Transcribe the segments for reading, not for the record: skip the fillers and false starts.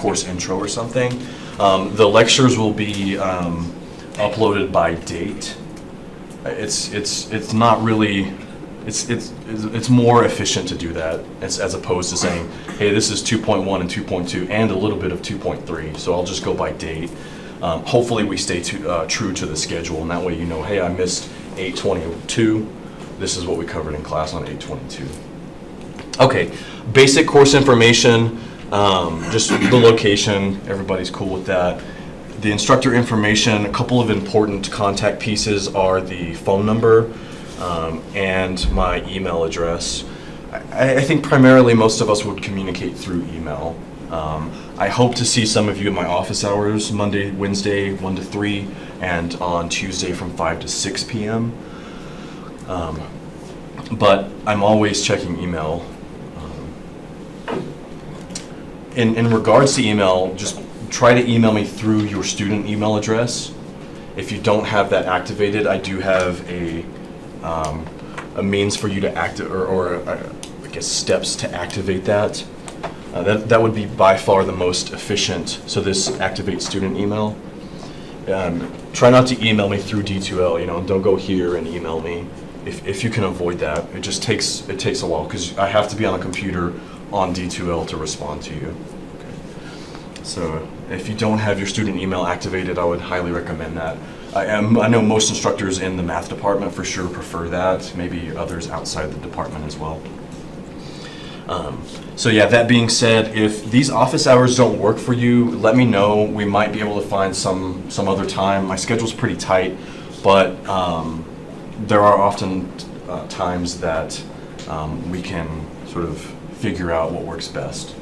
course intro or something. The lectures will be uploaded by date. It's not really. It's more efficient to do that as opposed to saying, hey, this is 2.1 and 2.2 and a little bit of 2.3. So I'll just go by date. Hopefully we stay true to the schedule, and that way you know, hey, I missed 822. This is what we covered in class on 822. Okay, basic course information, just the location, everybody's cool with that. The instructor information, a couple of important contact pieces are the phone number and my email address. I think primarily most of us would communicate through email. I hope to see some of you at my office hours, Monday, Wednesday, 1 to 3, and on Tuesday from 5 to 6 p.m. But I'm always checking email. In regards to email, just try to email me through your student email address. If you don't have that activated, I do have a means for you to activate, or I guess steps to activate that. That would be by far the most efficient. So this activate student email. Try not to email me through D2L. Don't go here and email me. If you can avoid that, it takes a while because I have to be on a computer on D2L to respond to you. Okay. So if you don't have your student email activated, I would highly recommend that. I know most instructors in the math department for sure prefer that, maybe others outside the department as well. So yeah, that being said, if these office hours don't work for you, let me know. We might be able to find some other time. My schedule's pretty tight, but there are often times that we can sort of figure out what works best.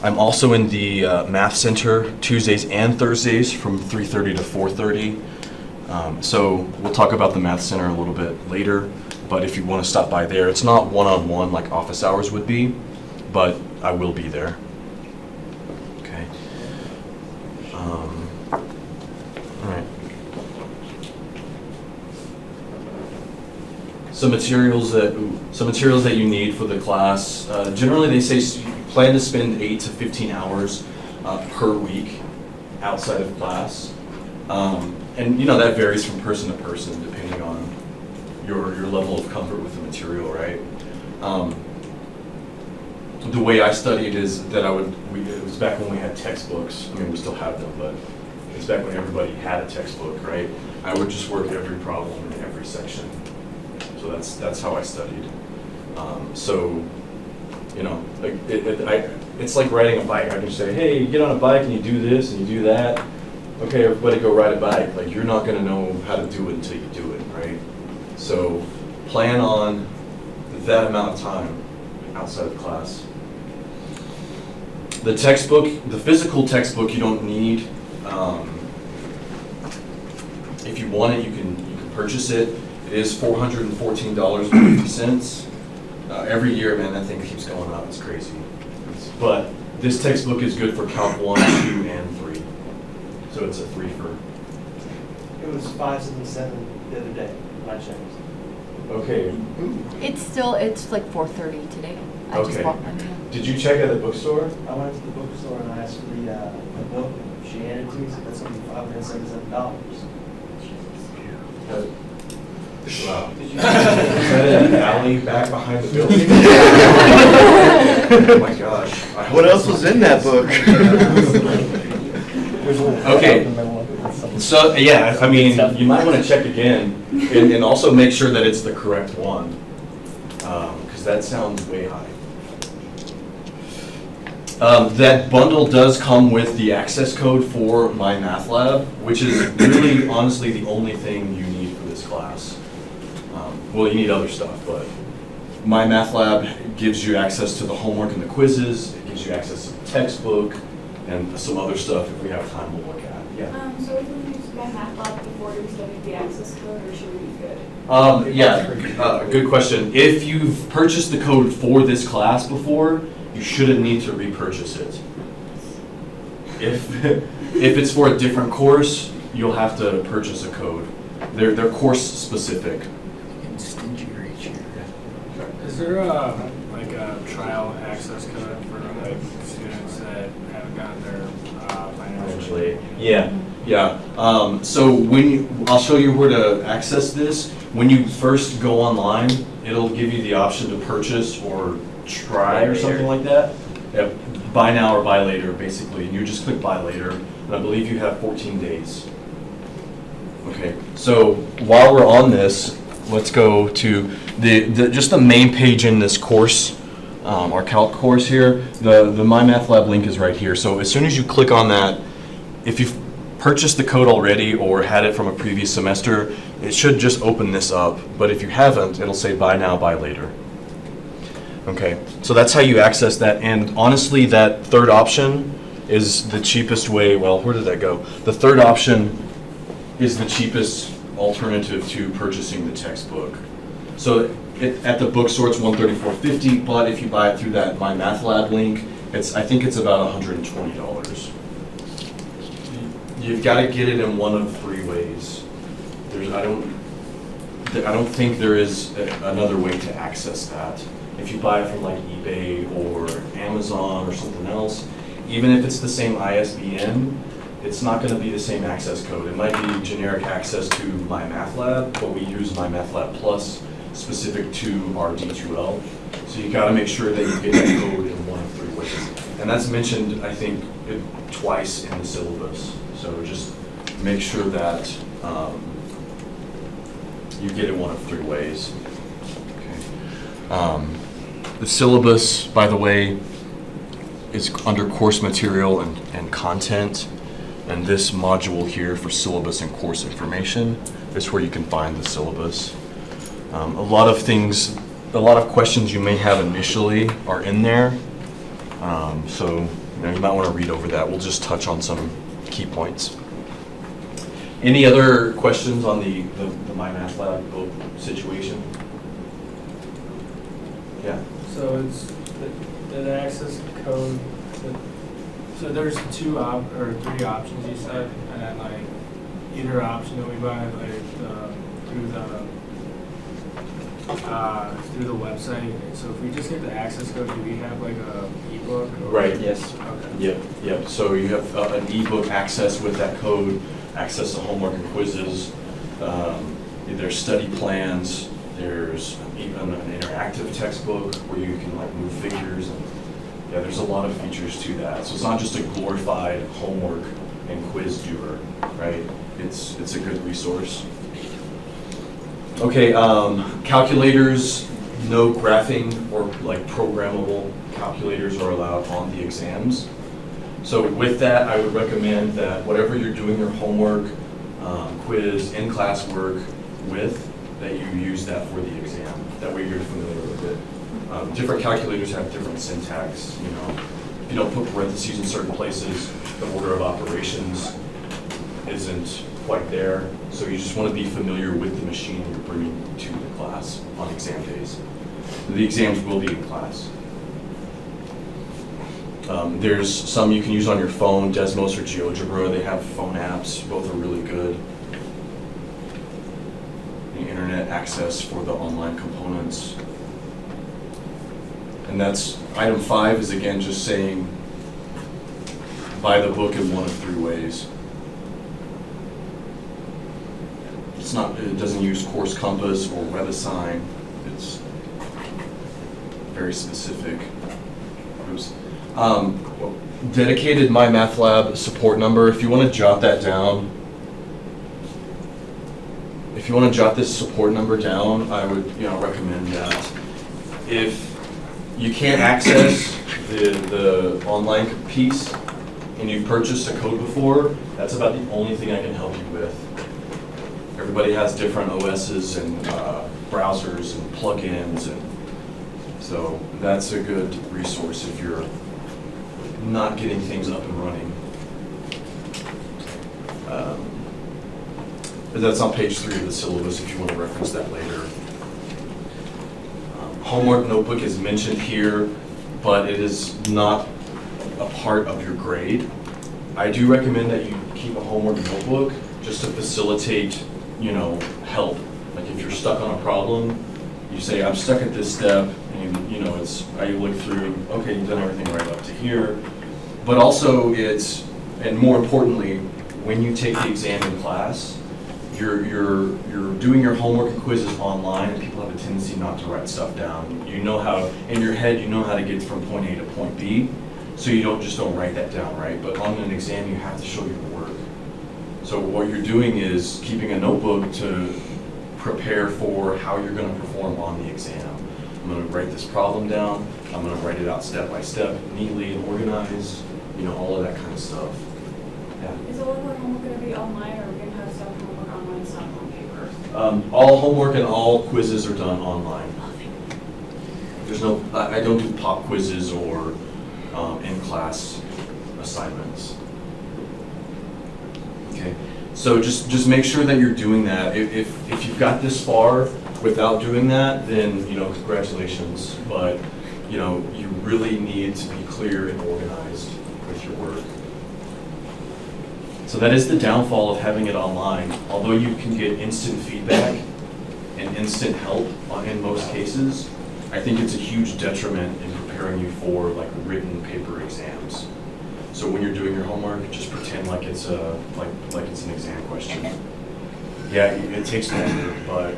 I'm also in the Math Center Tuesdays and Thursdays from 3:30 to 4:30. So we'll talk about the Math Center a little bit later, but if you want to stop by there, it's not one-on-one like office hours would be, but I will be there. Okay. All right. Some materials that you need for the class. Generally, they say plan to spend 8 to 15 hours per week outside of class, and that varies from person to person depending on your level of comfort with the material, right? The way I studied is that it was back when we had textbooks. I mean, we still have them, but it's back when everybody had a textbook, right? I would just work every problem in every section. So that's how I studied. It's like riding a bike. I can say, hey, you get on a bike and you do this and you do that. Okay, everybody go ride a bike. Like, you're not going to know how to do it until you do it, right? So plan on that amount of time outside of class. The textbook, the physical textbook, you don't need. If you want it, you can purchase it. It is $414.50. Every year, man, that thing keeps going up. It's crazy. But this textbook is good for Calc 1, 2, and 3. So it's a 3 for... It was $577 the other day when I checked. Okay. It's like 4:30 today. I just Okay. walked by there. Did you check at the bookstore? I went to the bookstore and I asked for the book, and she handed it to me, so that's only $577. Wow. Did you? Is that in the alley back behind the building? Oh my gosh. What else was in that book? Okay. So, yeah, I mean, you might want to check again and also make sure that it's the correct one, because that sounds way high. That bundle does come with the access code for Mymathlab, which is really, honestly, the only thing you need for this class. Well, you need other stuff, but Mymathlab gives you access to the homework and the quizzes. It gives you access to the textbook and some other stuff if we have time to look at. Yeah. So if we use Mymathlab before we study the access code, or should we be good? Good question. If you've purchased the code for this class before, you shouldn't need to repurchase it. If it's for a different course, you'll have to purchase a code. They're course specific. Is there a trial access code for students Yeah. So I'll show you where to access this. When you first go online, it'll give you the option to purchase or try or something like that. Yeah, buy now or buy later, basically. And you just click buy later. And I believe you have 14 days. Okay, so while we're on this, let's go to just the main page in this course, our calc course here. The Mymathlab link is right here. So as soon as you click on that, if you've purchased the code already or had it from a previous semester, it should just open this up. But if you haven't, it'll say buy now, buy later. Okay, so that's how you access that. And honestly, that third option is the cheapest way. Well, where did that go? The third option is the cheapest alternative to purchasing the textbook. So at the bookstore, it's $134.50, but if you buy it through that Mymathlab link, I think it's about $120. You've got to get it in one of three ways. I don't think there is another way to access that. If you buy it from like eBay or Amazon or something else, even if it's the same ISBN, it's not going to be the same access code. It might be generic access to Mymathlab, but we use Mymathlab Plus specific to our D2L. So you got to make sure that you get that code in one of three ways. And that's mentioned, I think, twice in the syllabus. So just make sure that you get it one of three ways. Okay. The syllabus, by the way, is under course material and content. And this module here for syllabus and course information is where you can find the syllabus. A lot of questions you may have initially are in there. So you might want to read over that. We'll just touch on some key points. Any other questions on the Mymathlab book situation? Yeah. So it's the access code. So there's three options you said, and then like either option that we buy through the website. So if we just get the access code, do we have like a ebook? Right. Yes. Okay. Yep. So you have an ebook access with that code, access to homework and quizzes. There's study plans. There's even an interactive textbook where you can like move figures. And yeah, there's a lot of features to that. So it's not just a glorified homework and quiz doer, right? It's a good resource. Okay, calculators, no graphing or like programmable calculators are allowed on the exams. So with that, I would recommend that whatever you're doing your homework, quiz, in-class work with, that you use that for the exam. That way you're familiar with it. Different calculators have different syntax. If you don't put parentheses in certain places, the order of operations isn't quite there. So you just want to be familiar with the machine you're bringing to the class on exam days. The exams will be in class. There's some you can use on your phone, Desmos or GeoGebra. They have phone apps. Both are really good. The internet access for the online components. And that's item 5 is again just saying buy the book in one of three ways. It doesn't use Course Compass or WebAssign. It's very specific. Oops. Dedicated Mymathlab support number. If you want to jot that down, if you want to jot this support number down, I would recommend that. If you can't access the online piece and you've purchased a code before, that's about the only thing I can help you with. Everybody has different OSs and browsers and plugins, and so that's a good resource if you're not getting things up and running. But that's on page 3 of the syllabus if you want to reference that later. Homework notebook is mentioned here, but it is not a part of your grade. I do recommend that you keep a homework notebook just to facilitate help. Like if you're stuck on a problem, you say, I'm stuck at this step, and you look through, okay, you've done everything right up to here. But also and more importantly, when you take the exam in class, you're doing your homework and quizzes online, and people have a tendency not to write stuff down. You know how, in your head, you know how to get from point A to point B, so you don't write that down, right? But on an exam, you have to show your work. So what you're doing is keeping a notebook to prepare for how you're going to perform on the exam. I'm going to write this problem down. I'm going to write it out step by step, neatly and organized, all of that kind of stuff. Yeah. Is all of our homework going to be online, or are we going to have some homework online, some on paper? All homework and all quizzes are done online. There's no, I don't do pop quizzes or in-class assignments. Okay, so just make sure that you're doing that. If you've got this far without doing that, then congratulations. But you really need to be clear and organized with your work. So that is the downfall of having it online. Although you can get instant feedback and instant help in most cases, I think it's a huge detriment in preparing you for like written paper exams. So when you're doing your homework, just pretend like it's like it's an exam question. Yeah, it takes longer, but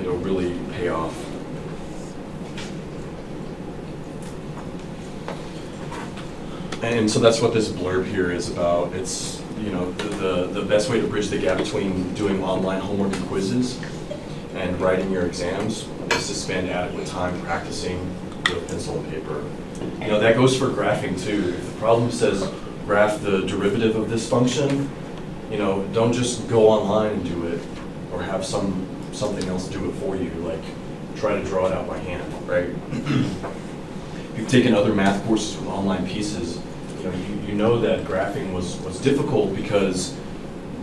it'll really pay off. And so that's what this blurb here is about. It's the best way to bridge the gap between doing online homework and quizzes and writing your exams is to spend adequate time practicing with pencil and paper. That goes for graphing too. If the problem says graph the derivative of this function, don't just go online and do it, or have something else do it for you, like try to draw it out by hand, right? If you've taken other math courses with online pieces, you know that graphing was difficult because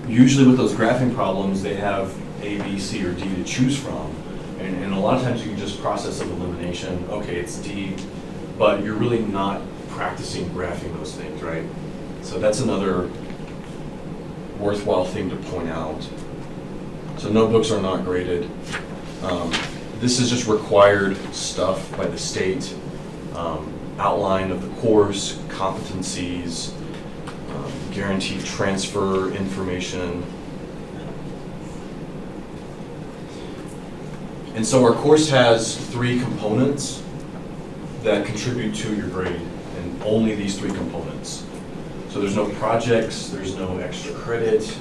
usually with those graphing problems, they have A, B, C, or D to choose from. And a lot of times you can just process of elimination, okay, it's D, but you're really not practicing graphing those things, right? So that's another worthwhile thing to point out. So notebooks are not graded. This is just required stuff by the state. Outline of the course, competencies, guaranteed transfer information. And so our course has 3 components that contribute to your grade, and only these 3 components. So there's no projects, there's no extra credit.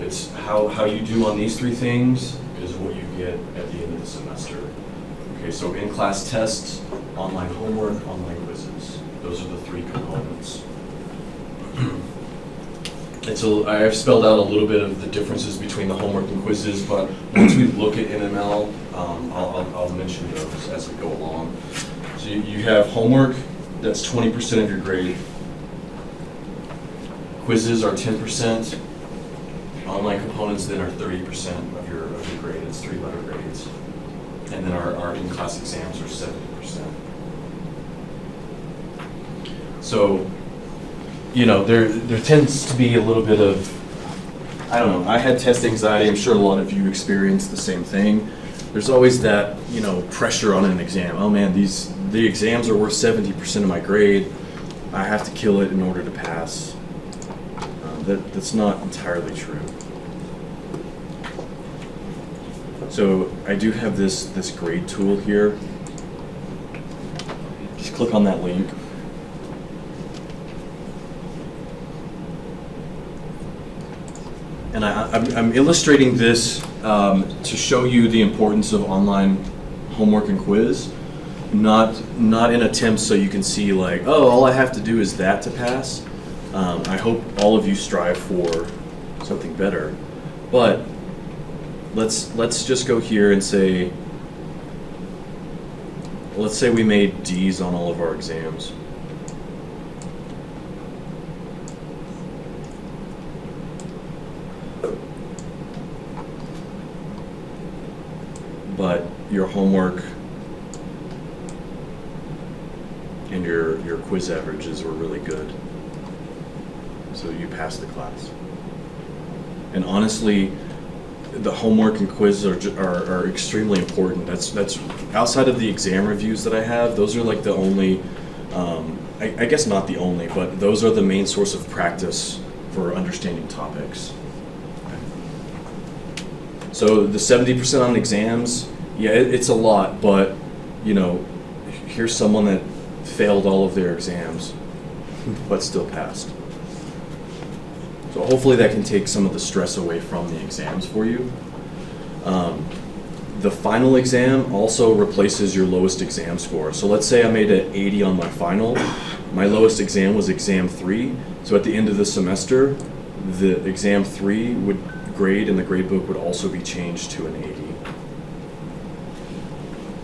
It's how you do on these 3 things is what you get at the end of the semester. Okay, so in-class tests, online homework, online quizzes. Those are the 3 components. And so I have spelled out a little bit of the differences between the homework and quizzes, but once we look at NML, I'll mention those as we go along. So you have homework, that's 20% of your grade. Quizzes are 10%. Online components then are 30% of your grade. It's 3 letter grades. And then our in-class exams are 70%. So, there tends to be a little bit of, I don't know, I had test anxiety. I'm sure a lot of you experienced the same thing. There's always that, pressure on an exam. Oh man, the exams are worth 70% of my grade. I have to kill it in order to pass. That's not entirely true. So I do have this grade tool here. Just click on that link. And I'm illustrating this to show you the importance of online homework and quiz, not in attempts so you can see like, oh, all I have to do is that to pass. I hope all of you strive for something better, but let's just go here and say, let's say we made D's on all of our exams. But your homework and your quiz averages were really good. So you passed the class. And honestly, the homework and quiz are extremely important. That's outside of the exam reviews that I have, those are like the only, I guess not the only, but those are the main source of practice for understanding topics. So the 70% on exams, yeah, it's a lot, but you know, here's someone that failed all of their exams, but still passed. So hopefully that can take some of the stress away from the exams for you. The final exam also replaces your lowest exam score. So let's say I made an 80 on my final. My lowest exam was exam 3. So at the end of the semester, the exam 3 would grade and the grade book would also be changed to an 80.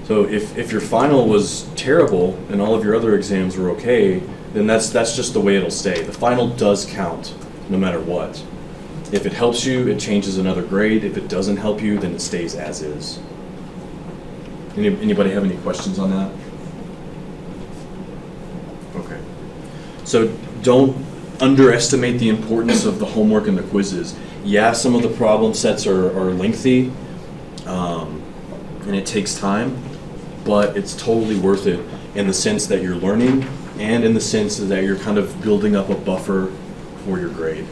So if your final was terrible and all of your other exams were okay, then that's just the way it'll stay. The final does count no matter what. If it helps you, it changes another grade. If it doesn't help you, then it stays as is. Anybody have any questions on that? Okay. So don't underestimate the importance of the homework and the quizzes. Yeah, some of the problem sets are lengthy, and it takes time, but it's totally worth it in the sense that you're learning and in the sense that you're kind of building up a buffer for your grade.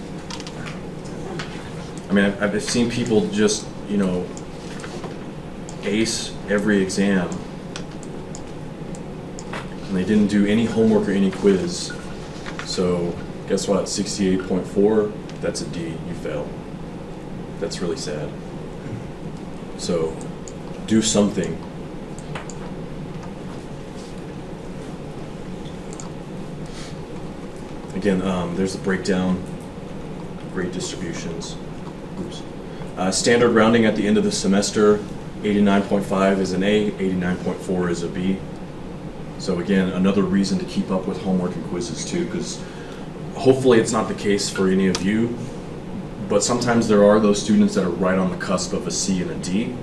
I mean, I've seen people just, you know, ace every exam, and they didn't do any homework or any quiz. So guess what? 68.4, that's a D, you failed. That's really sad. So do something. Again, there's a breakdown, grade distributions. Oops. Standard rounding at the end of the semester, 89.5 is an A, 89.4 is a B. So again, another reason to keep up with homework and quizzes too, because hopefully it's not the case for any of you, but sometimes there are those students that are right on the cusp of a C and a D,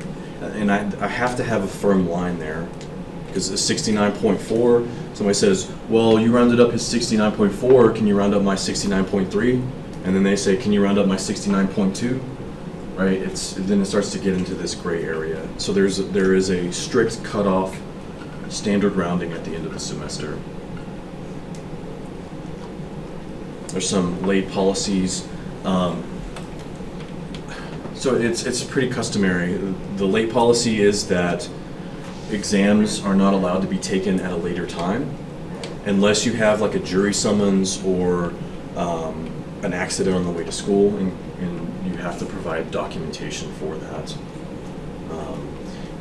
and I have to have a firm line there, because a 69.4, somebody says, well, you rounded up his 69.4, can you round up my 69.3? And then they say, can you round up my 69.2? Right? Then it starts to get into this gray area. So there is a strict cutoff, standard rounding at the end of the semester. There's some late policies. So it's pretty customary. The late policy is that exams are not allowed to be taken at a later time unless you have like a jury summons or an accident on the way to school, and you have to provide documentation for that.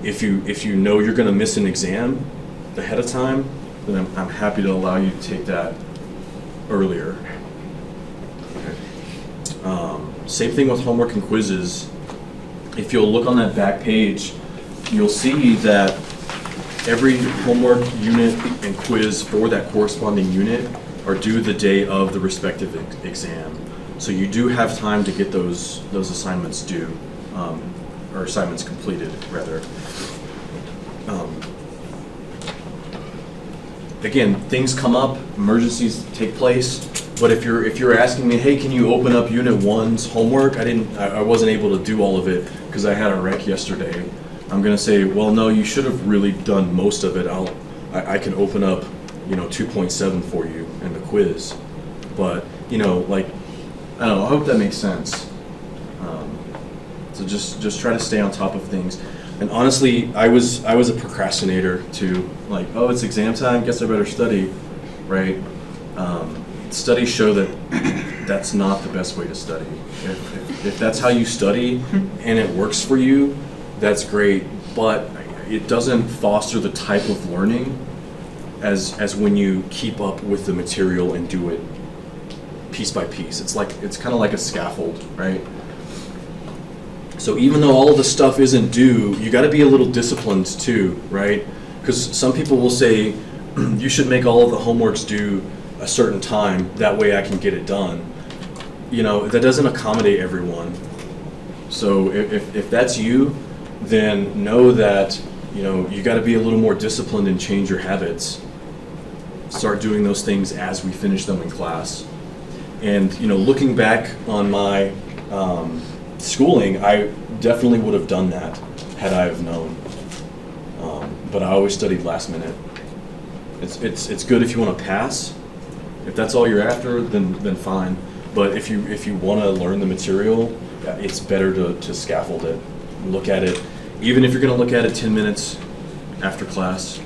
If you know you're going to miss an exam ahead of time, then I'm happy to allow you to take that earlier. Same thing with homework and quizzes. If you'll look on that back page, you'll see that every homework unit and quiz for that corresponding unit are due the day of the respective exam. So you do have time to get those assignments due, or assignments completed, rather. Again, things come up, emergencies take place, but if you're asking me, hey, can you open up Unit 1's homework? I wasn't able to do all of it because I had a wreck yesterday. I'm gonna say, well, no, you should have really done most of it. I can open up, 2.7 for you in the quiz, but I don't know. I hope that makes sense. So just try to stay on top of things. And honestly, I was a procrastinator too. Like, oh, it's exam time. Guess I better study, right? Studies show that that's not the best way to study. If that's how you study and it works for you, that's great. But it doesn't foster the type of learning as when you keep up with the material and do it piece by piece. It's kind of like a scaffold, right? So even though all of the stuff isn't due, you got to be a little disciplined too, right? Because some people will say, you should make all of the homeworks due a certain time, that way I can get it done. That doesn't accommodate everyone. So if that's you, then know that, you got to be a little more disciplined and change your habits. Start doing those things as we finish them in class. And, looking back on my schooling, I definitely would have done that had I have known. But I always studied last minute. It's good if you want to pass. If that's all you're after, then fine. But if you want to learn the material, it's better to scaffold it, look at it. Even if you're going to look at it 10 minutes after class,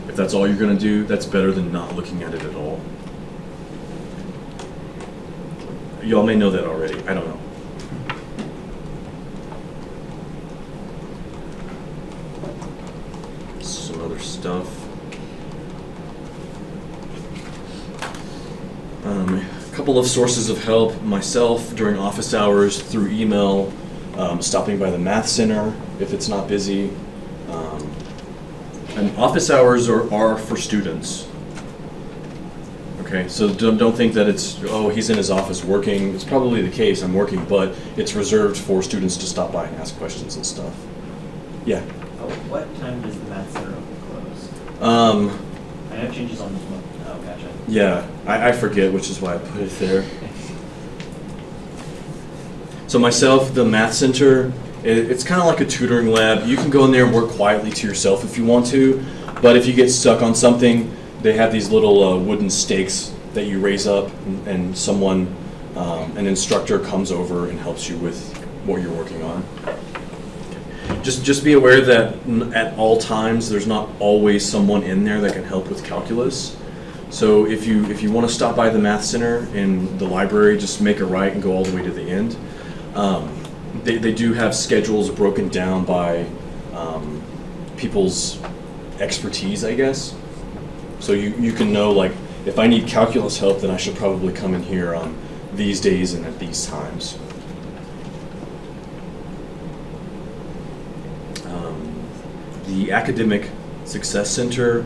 if that's all you're going to do, that's better than not looking at it at all. Y'all may know that already. I don't know. Some other stuff. A couple of sources of help myself during office hours, through email, stopping by the math center if it's not busy. And office hours are for students. Okay, so don't think that it's, oh, he's in his office working. It's probably the case, I'm working, but it's reserved for students to stop by and ask questions and stuff. Yeah. Oh, what time does the math center close? I know it changes on this one. Oh, gotcha. Yeah, I forget, which is why I put it there. So myself, the math center, it's kind of like a tutoring lab. You can go in there and work quietly to yourself if you want to, but if you get stuck on something, they have these little wooden stakes that you raise up, and someone, an instructor comes over and helps you with what you're working on. Just be aware that at all times, there's not always someone in there that can help with calculus. So if you want to stop by the math center in the library, just make a right and go all the way to the end. They do have schedules broken down by people's expertise, I guess. So you can know, like, if I need calculus help, then I should probably come in here on these days and at these times. The Academic Success Center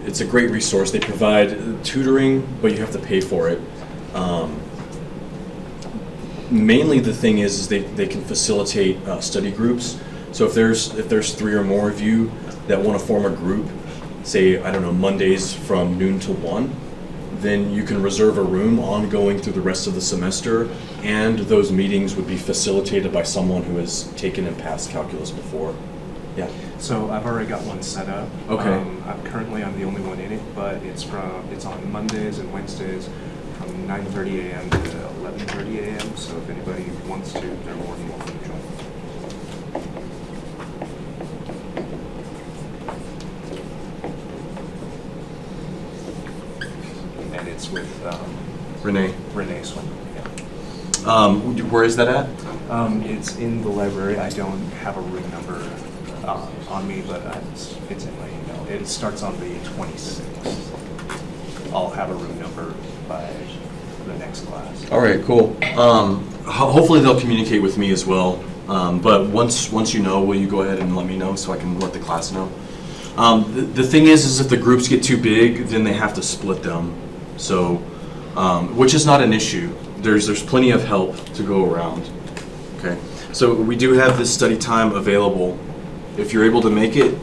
it's a great resource. They provide tutoring, but you have to pay for it. Mainly the thing is they can facilitate study groups. So if there's 3 or more of you that want to form a group, say, I don't know, Mondays from noon to 1, then you can reserve a room ongoing through the rest of the semester, and those meetings would be facilitated by someone who has taken and passed calculus before. Yeah. So I've already got one set up. Okay. I'm the only one in it, but it's on Mondays and Wednesdays from 9:30 a.m. to 11:30 a.m. So if anybody wants to, they're more than welcome to join. And it's with Renee. Renee Swin. Yeah. Where is that at? It's in the library. I don't have a room number on me, but it's in my email. It starts on the 26th. I'll have a room number by the next class. All right, cool. Hopefully they'll communicate with me as well. But once you know, will you go ahead and let me know so I can let the class know? The thing is if the groups get too big, then they have to split them. So, which is not an issue. There's plenty of help to go around. Okay. So we do have this study time available. If you're able to make it,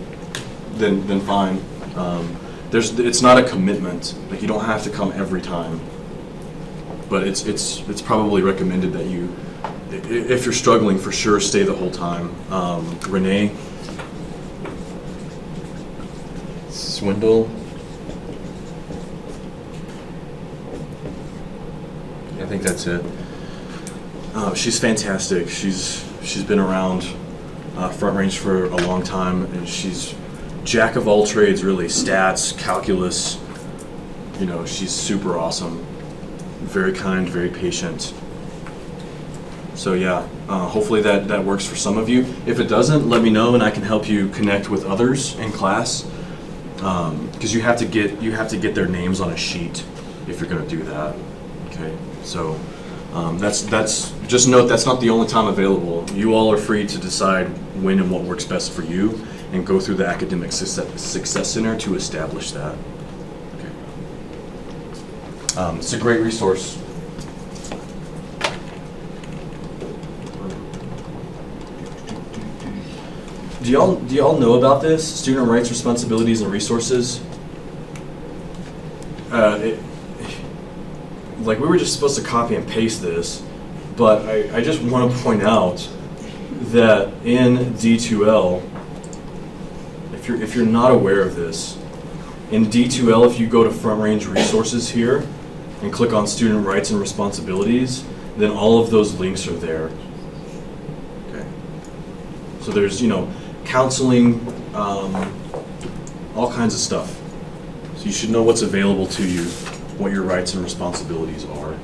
then fine. It's not a commitment. Like, you don't have to come every time. But it's probably recommended that you, if you're struggling, for sure stay the whole time. Renee Swindle. I think that's it. She's fantastic. She's been around Front Range for a long time, and she's jack of all trades, really. Stats, calculus. She's super awesome. Very kind, very patient. So yeah, hopefully that works for some of you. If it doesn't, let me know, and I can help you connect with others in class. Because you have to get their names on a sheet if you're going to do that. Okay, so that's just note that's not the only time available. You all are free to decide when and what works best for you, and go through the Academic Success Center to establish that. Okay. It's a great resource. Do y'all know about this? Student rights, responsibilities, and resources? Like, we were just supposed to copy and paste this, but I just want to point out that in D2L, if you're not aware of this, in D2L, if you go to Front Range Resources here, and click on student rights and responsibilities, then all of those links are there. Okay. So there's, counseling, all kinds of stuff. So you should know what's available to you, what your rights and responsibilities are.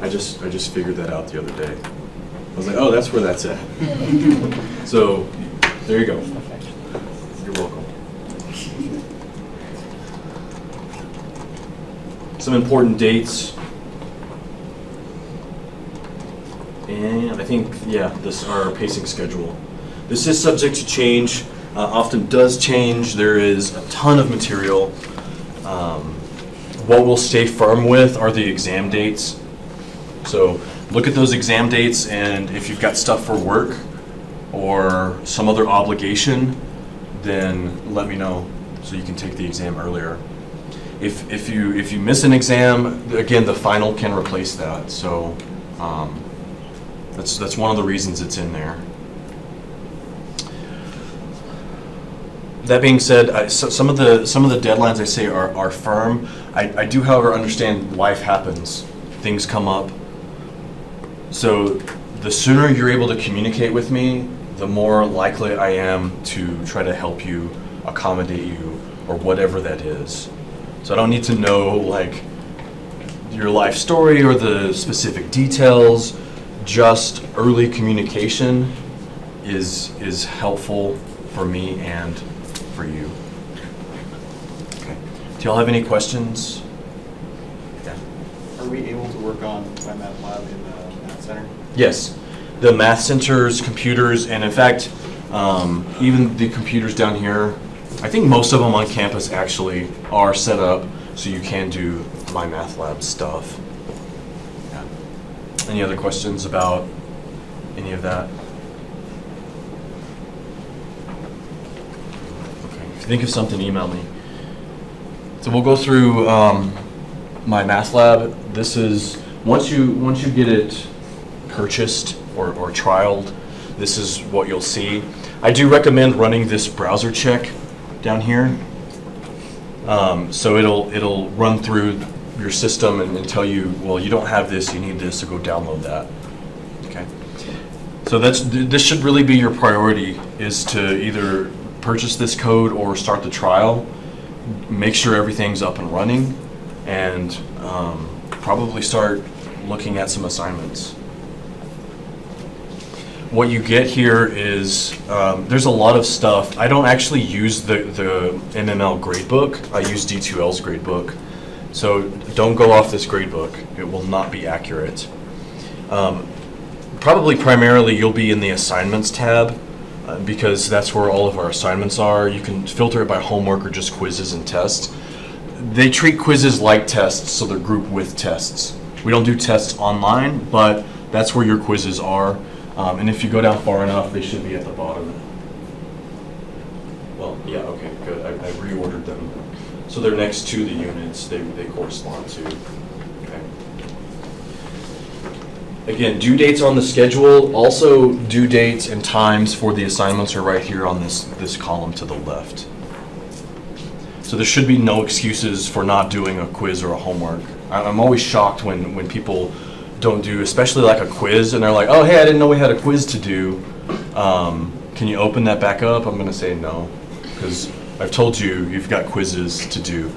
I just figured that out the other day. I was like, oh, that's where that's at. So there you go. You're welcome. Some important dates. And I think, this our pacing schedule. This is subject to change, often does change. There is a ton of material. What we'll stay firm with are the exam dates. So look at those exam dates, and if you've got stuff for work or some other obligation, then let me know so you can take the exam earlier. If you miss an exam, again, the final can replace that. So that's one of the reasons it's in there. That being said, some of the deadlines I say are firm. I do, however, understand life happens, things come up. So the sooner you're able to communicate with me, the more likely I am to try to help you, accommodate you, or whatever that is. So I don't need to know like your life story or the specific details. Just early communication is helpful for me and for you. Okay. Do y'all have any questions? Yeah. Are we able to work on Mymathlab in the Math Center? Yes. The Math Center's computers, and in fact, even the computers down here, I think most of them on campus actually are set up so you can do Mymathlab stuff. Yeah. Any other questions about any of that? Okay. If you think of something, email me. So we'll go through Mymathlab. This is once you get it purchased or trialed, this is what you'll see. I do recommend running this browser check down here. So it'll run through your system and tell you, well, you don't have this, you need this, so go download that. Okay. So this should really be your priority, is to either purchase this code or start the trial. Make sure everything's up and running, and probably start looking at some assignments. What you get here is, there's a lot of stuff. I don't actually use the MML gradebook. I use D2L's gradebook. So don't go off this gradebook. It will not be accurate. Probably primarily you'll be in the assignments tab, because that's where all of our assignments are. You can filter it by homework or just quizzes and tests. They treat quizzes like tests, so they're grouped with tests. We don't do tests online, but that's where your quizzes are. And if you go down far enough, they should be at the bottom. Well, yeah, okay, good. I reordered them. So they're next to the units they correspond to. Okay. Again, due dates on the schedule. Also, due dates and times for the assignments are right here on this column to the left. So there should be no excuses for not doing a quiz or a homework. I'm always shocked when people don't do, especially like a quiz, and they're like, oh, hey, I didn't know we had a quiz to do. Can you open that back up? I'm going to say no, because I've told you you've got quizzes to do.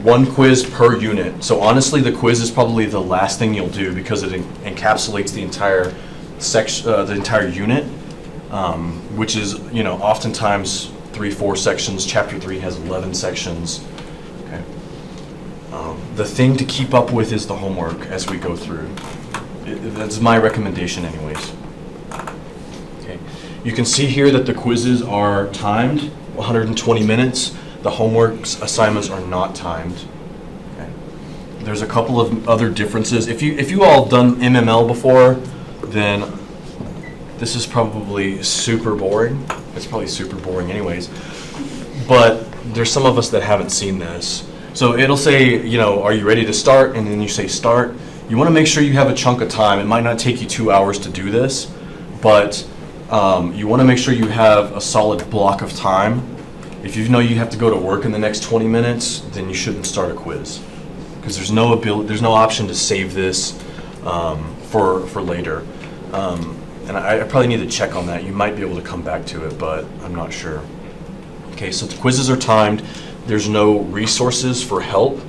One quiz per unit. So honestly, the quiz is probably the last thing you'll do, because it encapsulates the entire section, the entire unit, which is, oftentimes 3-4 sections. Chapter 3 has 11 sections. Okay. The thing to keep up with is the homework as we go through. That's my recommendation anyways. Okay. You can see here that the quizzes are timed, 120 minutes. The homework assignments are not timed. Okay. There's a couple of other differences. If you all done MML before, then this is probably super boring. It's probably super boring anyways. But there's some of us that haven't seen this. So it'll say, are you ready to start? And then you say start. You want to make sure you have a chunk of time. It might not take you 2 hours to do this, but you want to make sure you have a solid block of time. If you know you have to go to work in the next 20 minutes, then you shouldn't start a quiz. because there's no option to save this for later. And I probably need to check on that. You might be able to come back to it, but I'm not sure. Okay, so the quizzes are timed. There's no resources for help.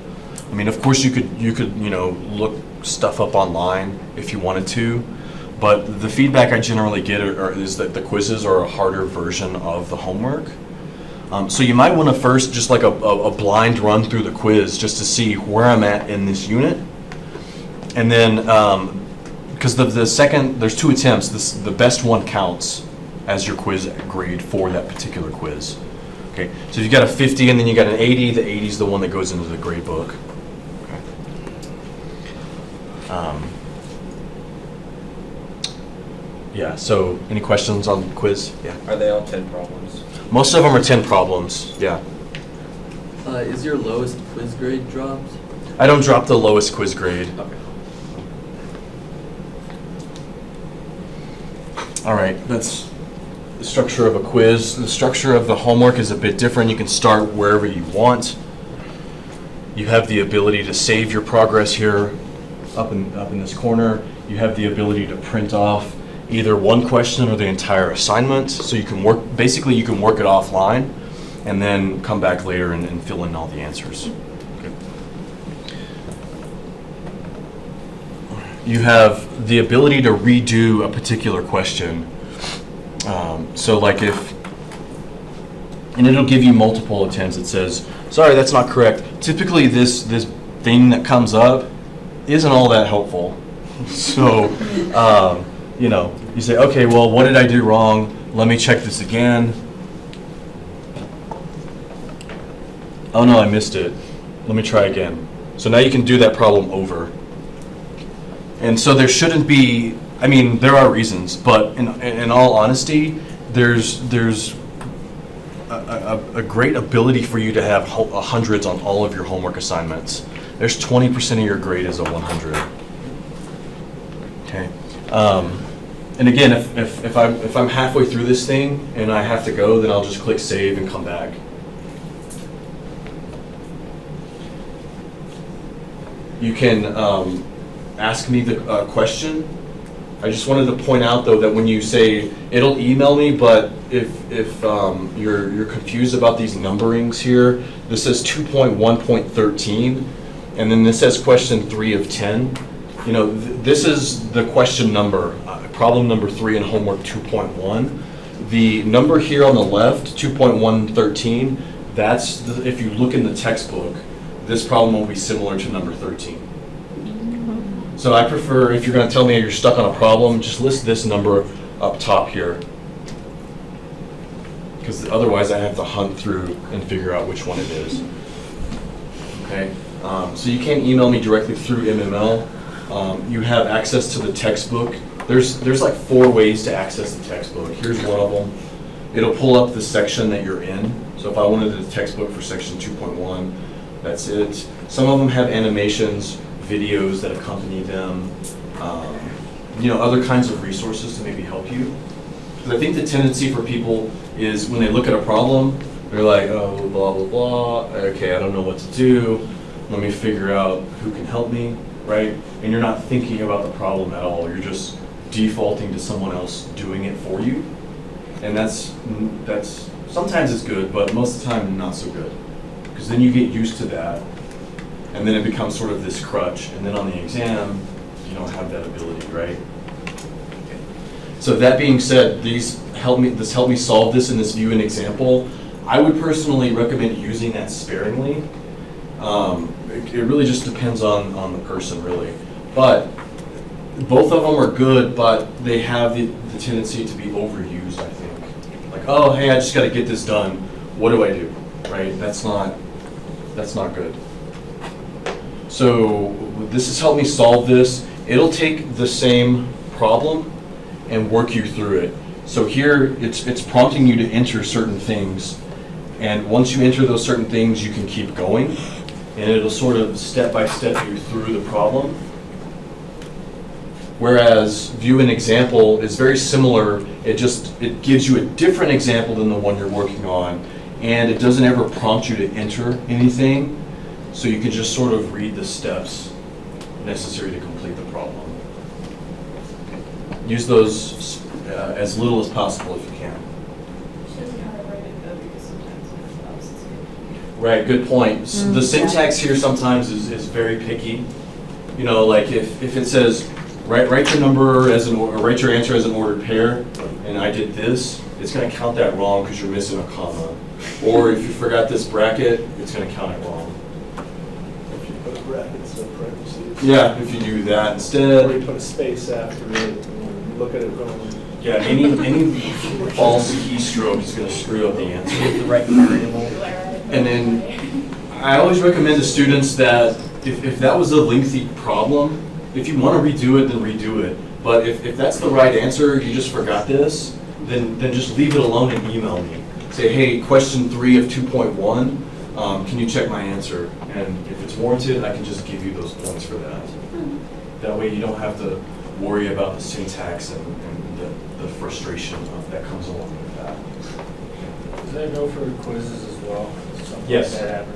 I mean, of course you could look stuff up online if you wanted to, but the feedback I generally get is that the quizzes are a harder version of the homework. So you might want to first just like a blind run through the quiz just to see where I'm at in this unit, and then because there's 2 attempts, the best one counts as your quiz grade for that particular quiz. Okay, so if you got a 50 and then you got an 80, the 80 is the one that goes into the grade book. Okay. Yeah, so any questions on the quiz? Yeah. Are they all 10 problems? Most of them are 10 problems, yeah. Is your lowest quiz grade dropped? I don't drop the lowest quiz grade. Okay. All right, that's the structure of a quiz. The structure of the homework is a bit different. You can start wherever you want. You have the ability to save your progress here up in this corner. You have the ability to print off either one question or the entire assignment. So you can work it offline and then come back later and fill in all the answers. Okay. You have the ability to redo a particular question. So like and it'll give you multiple attempts. It says, sorry, that's not correct. Typically this thing that comes up isn't all that helpful. So, you say, okay, well, what did I do wrong? Let me check this again. Oh no, I missed it. Let me try again. So now you can do that problem over. And so there shouldn't be, I mean, there are reasons, but in all honesty, there's a great ability for you to have hundreds on all of your homework assignments. There's 20% of your grade is a 100. Okay. And again, if I'm halfway through this thing and I have to go, then I'll just click save and come back. You can ask me the question. I just wanted to point out though that when you say it'll email me, but if you're confused about these numberings here, this says 2.1.13, and then this says question 3 of 10. This is the question number, problem number 3 in homework 2.1. The number here on the left, 2.113, if you look in the textbook, this problem will be similar to number 13. So I prefer, if you're going to tell me you're stuck on a problem, just list this number up top here. Because otherwise I have to hunt through and figure out which one it is. Okay, so you can't email me directly through MML. You have access to the textbook. There's like 4 ways to access the textbook. Here's one of them. It'll pull up the section that you're in. So if I wanted the textbook for section 2.1, that's it. Some of them have animations, videos that accompany them, other kinds of resources to maybe help you. Because I think the tendency for people is when they look at a problem, they're like, oh, blah, blah, blah. Okay, I don't know what to do. Let me figure out who can help me, right? And you're not thinking about the problem at all. You're just defaulting to someone else doing it for you. And that's sometimes it's good, but most of the time not so good. Because then you get used to that, and then it becomes sort of this crutch, and then on the exam, you don't have that ability, right? Okay. So that being said, this helped me solve this in this view and example. I would personally recommend using that sparingly. It really just depends on the person, really. But both of them are good, but they have the tendency to be overused, I think. Like, oh, hey, I just got to get this done. What do I do? Right? That's not good. So this has helped me solve this. It'll take the same problem and work you through it. So here, it's prompting you to enter certain things. And once you enter those certain things, you can keep going. And it'll sort of step-by-step you through the problem. Whereas view and example is very similar. It gives you a different example than the one you're working on. And it doesn't ever prompt you to enter anything. So you can just sort of read the steps necessary to complete the problem. Use those as little as possible if you can. She doesn't know how to write it though, because sometimes it helps too. Right, good point. The syntax here sometimes is very picky. You know, like if it says, write your number as or write your answer as an ordered pair, and I did this, it's going to count that wrong because you're missing a comma. Or if you forgot this bracket, it's going to count it wrong. If you put a bracket instead of parentheses. Yeah, if you do that Or instead. you put a space after it, and you look at it going. Yeah, any false keystroke is going to screw up the answer. The right variable. And then I always recommend to students that if that was a lengthy problem, if you want to redo it, then redo it. But if that's the right answer, you just forgot this, then just leave it alone and email me. Say, hey, question 3 of 2.1, can you check my answer? And if it's warranted, I can just give you those points for that. That way you don't have to worry about the syntax and the frustration that comes along with that. Does that go for quizzes as well? Something Yes. like that happen?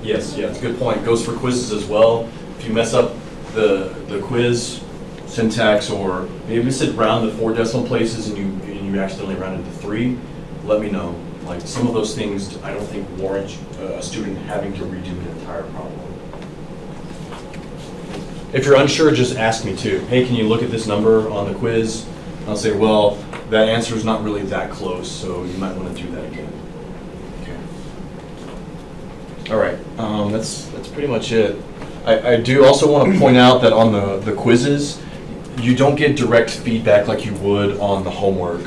Yes, yeah, it's a good point. Goes for quizzes as well. If you mess up the quiz syntax, or maybe it's round to 4 decimal places and you accidentally rounded to 3, let me know. Like some of those things I don't think warrant a student having to redo an entire problem. If you're unsure, just ask me too. Hey, can you look at this number on the quiz? I'll say, well, that answer is not really that close, so you might want to do that again. Okay. All right, that's pretty much it. I do also want to point out that on the quizzes, you don't get direct feedback like you would on the homework.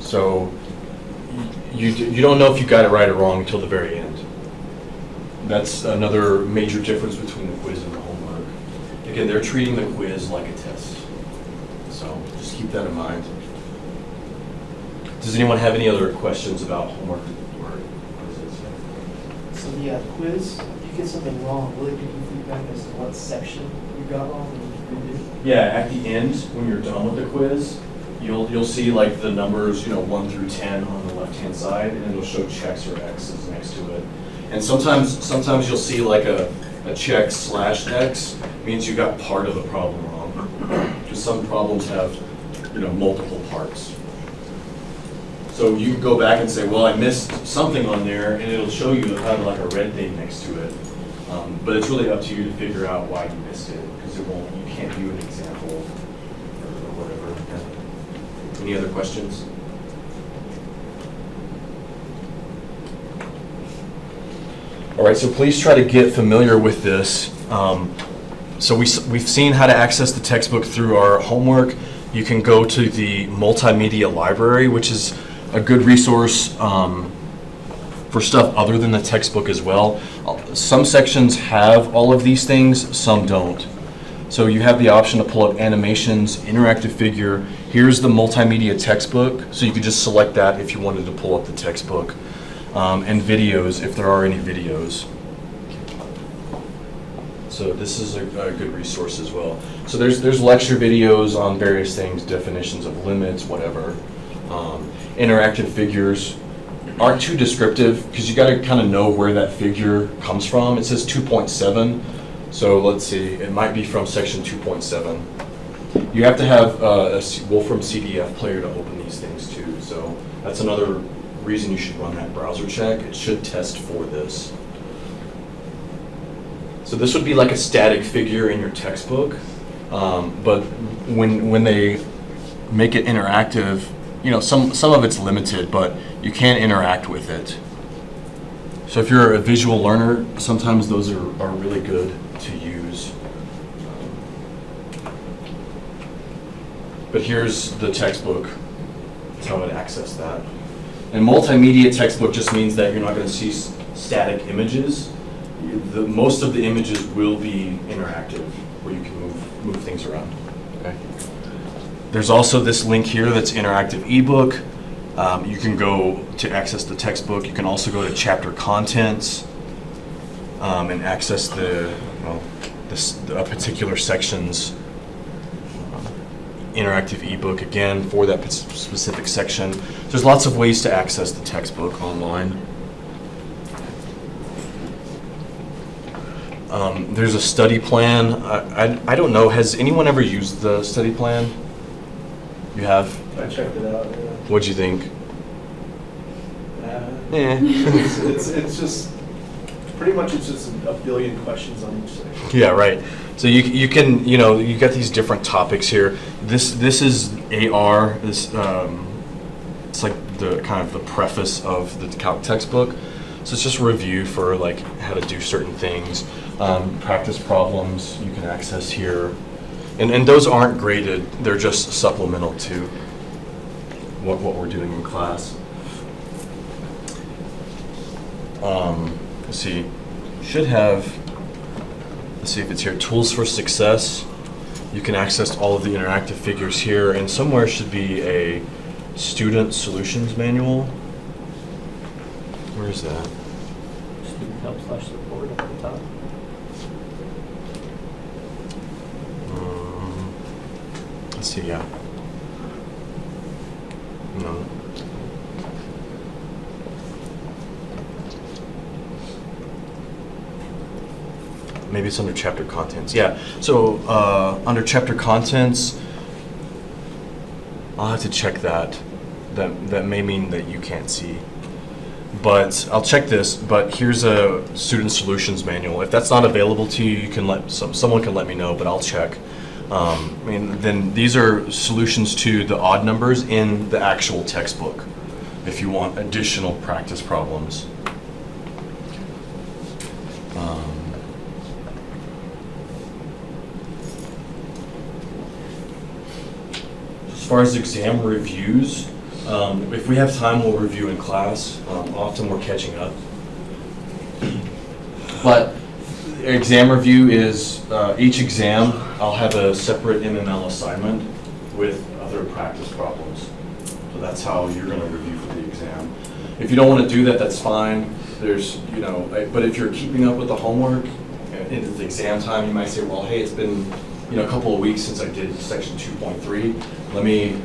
So you don't know if you got it right or wrong until the very end. That's another major difference between the quiz and the homework. Again, they're treating the quiz like a test. So just keep that in mind. Does anyone have any other questions about homework or quizzes? So the quiz, if you get something wrong, will it give you feedback as to what section you got wrong and you redo? Yeah, at the end, when you're done with the quiz, you'll see like the numbers, 1 through 10 on the left-hand side, and it'll show checks or X's next to it. And sometimes you'll see like a check /X means you got part of the problem wrong. Because some problems have, multiple parts. So you can go back and say, well, I missed something on there, and it'll show you kind of like a red thing next to it. But it's really up to you to figure out why you missed it, because you can't view an example or whatever. Any other questions? All right, so please try to get familiar with this. So we've seen how to access the textbook through our homework. You can go to the Multimedia Library, which is a good resource for stuff other than the textbook as well. Some sections have all of these things, some don't. So you have the option to pull up animations, interactive figure. Here's the multimedia textbook, so you could just select that if you wanted to pull up the textbook. And videos, if there are any videos. So this is a good resource as well. So there's lecture videos on various things, definitions of limits, whatever. Interactive figures aren't too descriptive because you got to kind of know where that figure comes from. It says 2.7, so let's see, it might be from section 2.7. You have to have a Wolfram CDF player to open these things too, so that's another reason you should run that browser check. It should test for this. So this would be like a static figure in your textbook, but when they make it interactive, some of it's limited, but you can interact with it. So if you're a visual learner, sometimes those are really good to use. But here's the textbook. That's how I'd access that. And multimedia textbook just means that you're not going to see static images. Most of the images will be interactive, where you can move things around. Okay. There's also this link here that's interactive ebook. You can go to access the textbook. You can also go to chapter contents and access a particular section's interactive ebook, again, for that specific section. There's lots of ways to access the textbook online. There's a study plan. I don't know, has anyone ever used the study plan? You have? I checked it out, yeah. What'd you think? It's just, pretty much it's just a billion questions on each section. Yeah, right. So you can, you got these different topics here. This is AR. It's like the kind of the preface of the calc textbook. So it's just a review for like how to do certain things. Practice problems you can access here. And those aren't graded. They're just supplemental to what we're doing in class. Let's see. Should have, let's see if it's here, Tools for Success. You can access all of the interactive figures here, and somewhere should be a Student Solutions Manual. Where is that? Student help / support at the top. Let's see, yeah. No. Maybe it's under chapter contents. Yeah. So under chapter contents, I'll have to check that. That may mean that you can't see. But I'll check this. But here's a Student Solutions Manual. If that's not available to you, you can someone can let me know. But I'll check. Then these are solutions to the odd numbers in the actual textbook. If you want additional practice problems. As far as exam reviews, if we have time, we'll review in class. Often we're catching up. But exam review is each exam, I'll have a separate MML assignment with other practice problems. So that's how you're going to review for the exam. If you don't want to do that, that's fine. There's, but if you're keeping up with the homework and it's exam time, you might say, well, hey, it's been a couple of weeks since I did section 2.3. Let me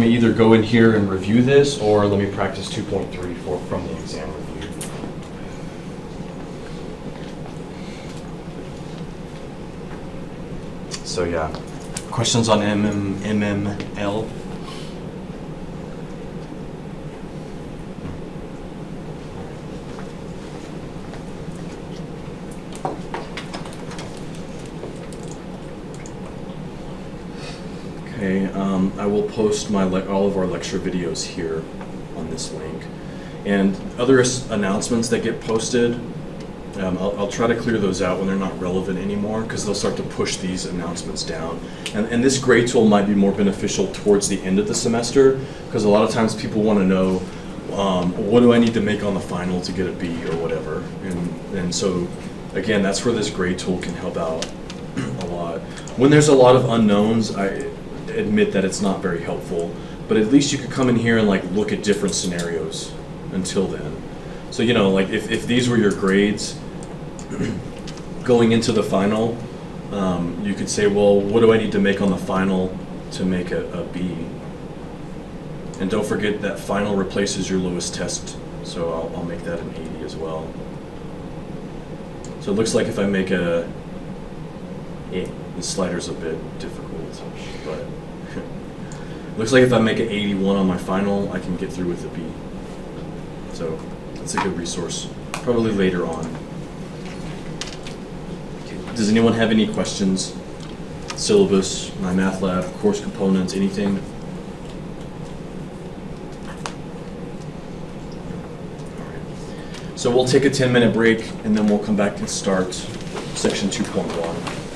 either go in here and review this, or let me practice 2.3 from the exam review. So yeah, questions on MML? Okay, I will post all of our lecture videos here on this link. And other announcements that get posted, I'll try to clear those out when they're not relevant anymore, because they'll start to push these announcements down. And this grade tool might be more beneficial towards the end of the semester, because a lot of times people want to know, what do I need to make on the final to get a B or whatever. And so, again, that's where this grade tool can help out a lot. When there's a lot of unknowns, I admit that it's not very helpful, but at least you could come in here and look at different scenarios until then. So if these were your grades going into the final, you could say, well, what do I need to make on the final to make a B? And don't forget that final replaces your lowest test, so I'll make that an 80 as well. So it looks like if I make the slider's a bit difficult, but looks like if I make an 81 on my final, I can get through with a B. So that's a good resource, probably later on. Does anyone have any questions? Syllabus, Mymathlab, course components, anything? All right. So we'll take a 10-minute break, and then we'll come back and start section 2.1.